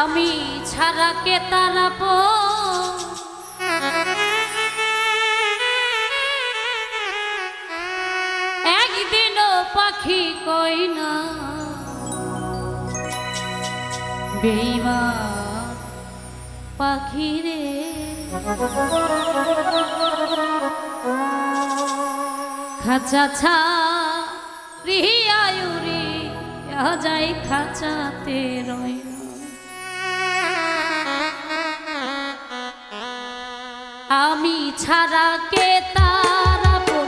আমি ছাড়া কে তারাবো একদিনও পাখি কই না বেঈমান পাখি রে খাঁচা ছাড়িয়ায়ুরি যাই খাঁচাতে রই আমি ছাড়া কে তারাবো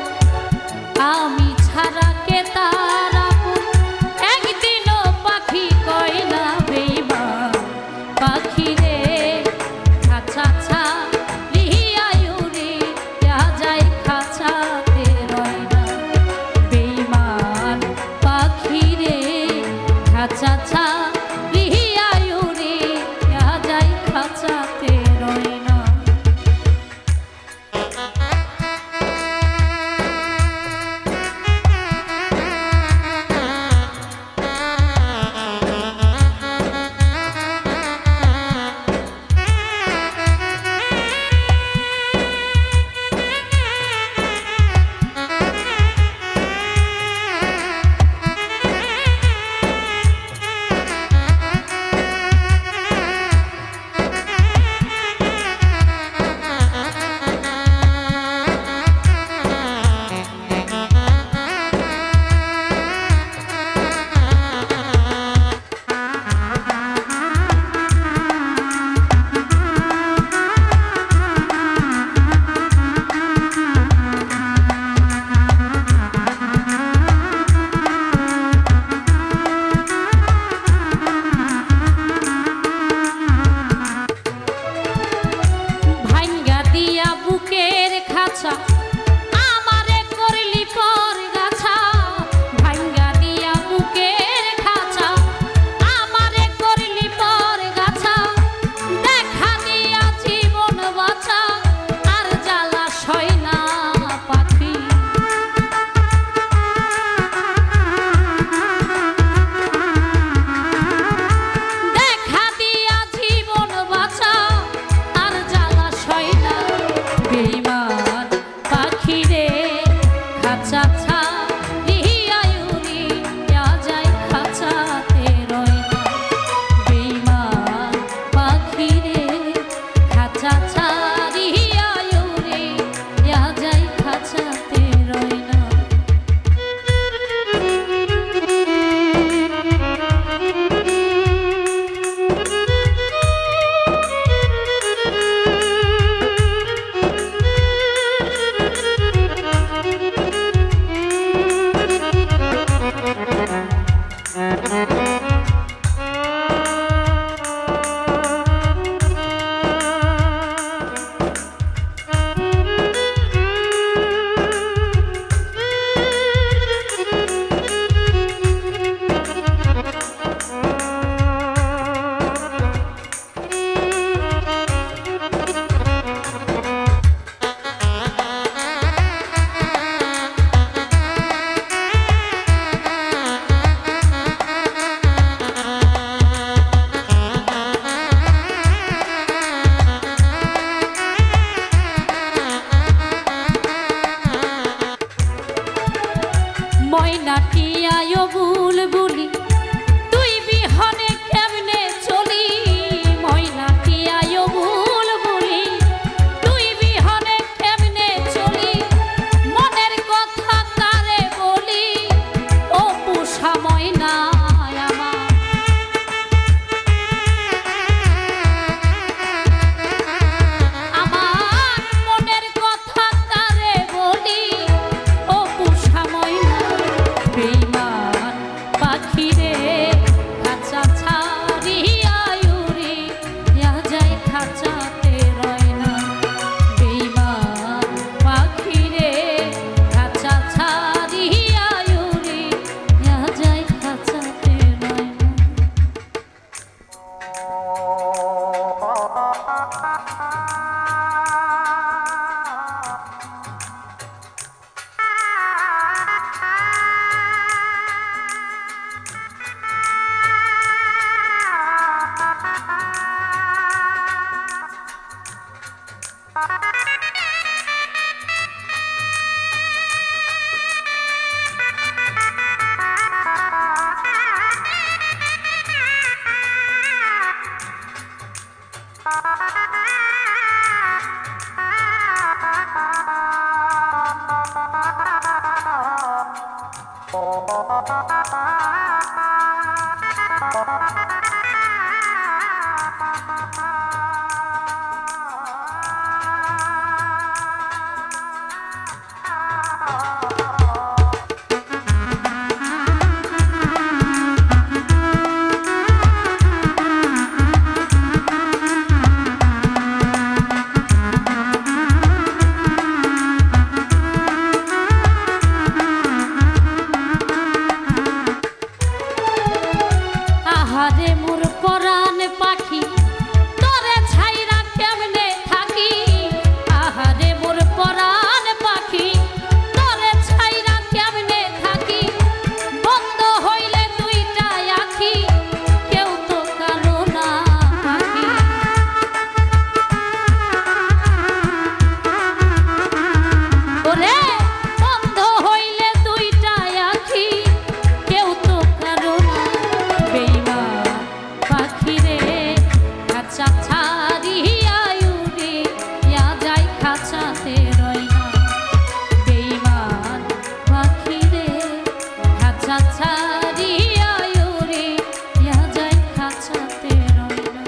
আমি ছাড়া কে তারাবো একদিনও পাখি কই না বেঈমান পাখি রে খাঁচা ছাড়িয়ায়ুরি যাই খাঁচাতে রই না বেঈমান পাখি রে খাঁচা ছাড়িয়ায়ুরি যাই খাঁচাতে রই না। পাখি আহারে মোর পরাণ পাখি তোরে ছাইরা কেমনে থাকি। আহারে মোর পরাণ পাখি তোরে ছাইরা কেমনে থাকি। বন্ধ হইলে দুইটা আখি কেউ তো কারো না পাখি। ওরে বন্ধ হইলে দুইটা আখি কেউ তো কারো না। বেঈমান পাখি রে খাঁচা ছাড়িয়া উড়ে ইয়া যায় খাঁচাতে রয় না। বেঈমান পাখি রে খাঁচা ছাড়িয়া উড়ে ইয়া যায় খাঁচাতে রয় না।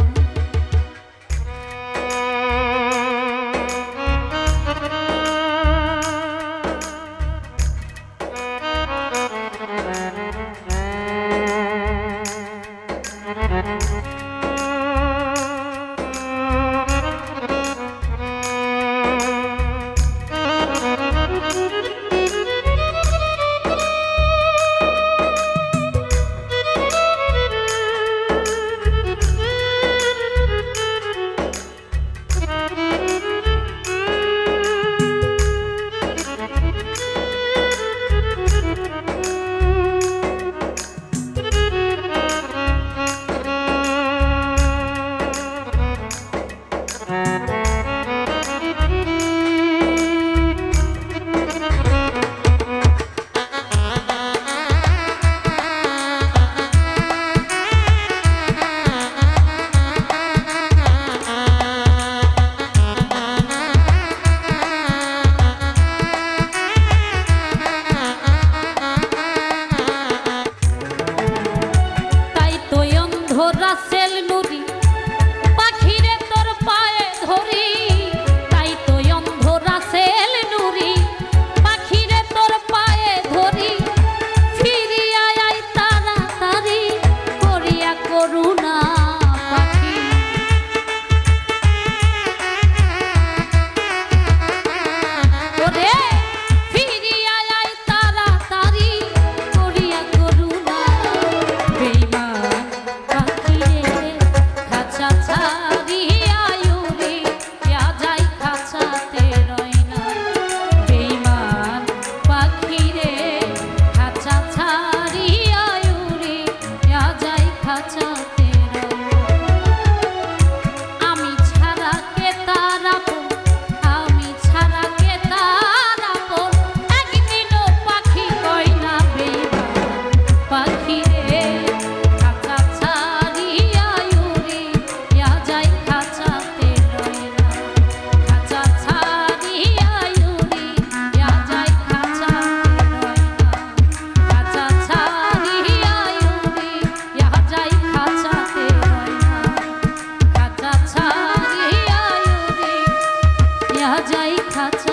রাসেল নুরি পাখিরে তোর পায়ে ধরি। তাই তো অন্ধ রাসেল নুরি পাখিরে তোর পায়ে ধরি। ফিরিয়া আই তাড়াতাড়ি করিয়া করুণা পাখি। ওরে ফিরিয়া আই তাড়াতাড়ি করিয়া করুণা। বেঈমান পাখি রে খাঁচা ছাড়িয়া উড়ে ইয়া যায় খাঁচাতে রয় না। বেঈমান পাখি রে খাঁচা ছাড়িয়া উড়ে ইয়া যায় খাঁচাতে রয় না। আমি ছাড়া কে তার আপন, আমি ছাড়া কে তার আপন, একদিনও পাখি কয় না। বেঈমান পাখি রে খাঁচা ছাড়িয়া উড়ে ইয়া যায় খাঁচাতে রয় না। খাঁচা ছাড়িয়া উড়ে ইয়া যায় খাঁচাতে রয় না। খাঁচা ছাড়িয়া উড়ে ইয়া যায় খাঁচাতে রয় না। খাঁচা ছাড়িয়া উড়ে ইয়া যায় খাঁচা